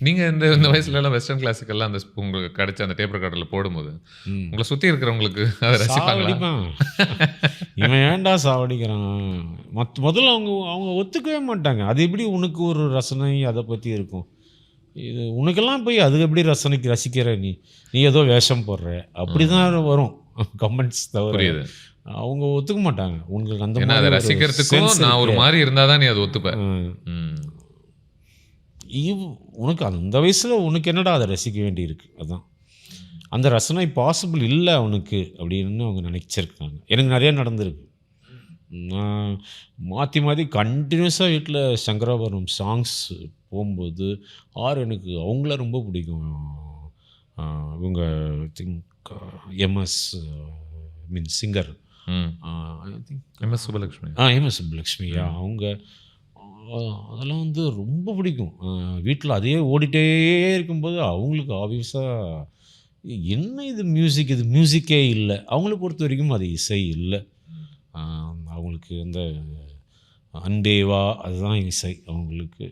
நீங்க இந்த இந்த வயசுலலாம் வெஸ்டர்ன் கிளாசிக்கல்லாம் அந்த உங்களுக்கு கிடைச்ச அந்த டேப் ரெக்கார்டர்ல போடும்போது, ம். உங்கள சுத்தி இருக்கிறவங்களுக்கு அத ரசிப்பாங்களா? சாவடிப்பான். இவன் ஏன்டா சாவடிக்கிறான்? முதல்ல அவங்க அவங்க ஒத்துக்கவே மாட்டாங்க. அது எப்படி உனக்கு ஒரு ரசனை அத பத்தி இருக்கும்? இது உனக்கெல்லாம் போய் அது எப்படி ரசிக்கிற நீ? நீ ஏதோ வேஷம் போடுற. அப்படிதான் வரும் கமெண்ட்ஸ் தவிர, புரியுது. அவங்க ஒத்துக்க மாட்டாங்க. உங்களுக்கு அந்த ஏன்னா அத மாரி ஒரு ரசிக்கிறதுக்கும் சென்ஸ் நான் ஒரு இருக்கு. மாரி இருந்தா தான் நீ அத ஒத்துப்ப. ம். ம். உனக்கு அந்த வயசுல உனக்கு என்னடா அத ரசிக்க வேண்டியிருக்கு? அதான். அந்த ரசனை பாசிபிள் இல்ல அவனுக்கு அப்படின்னு அவங்க நினைச்சிருக்காங்க. எனக்கு நெறைய நடந்திருக்கு. நான் மாத்தி மாத்தி கன்டினியூஸா வீட்ல சங்கராபரணம் சாங்ஸ் போம்போது, எனக்கு அவங்கள ரொம்ப பிடிக்கும். அ இவங்க திங்க் எம்.எஸ். மீன் சிங்கர். ம். I think MS. Subbulakshmi. MS. Subbulakshmi. அவங்க அதெல்லாம் வந்து ரொம்ப பிடிக்கும். வீட்ல அதே ஓடிட்டே இருக்கும்போது அவங்களுக்கு ஆப்வியஸா என்ன இது மியூசிக்? இது மியூசிக்கே இல்ல. அவங்கள பொறுத்தவரைக்கும் அது இசை இல்ல. ஆ அவங்களுக்கு அந்த அன்பே வா அதுதான் இசை அவங்களுக்கு.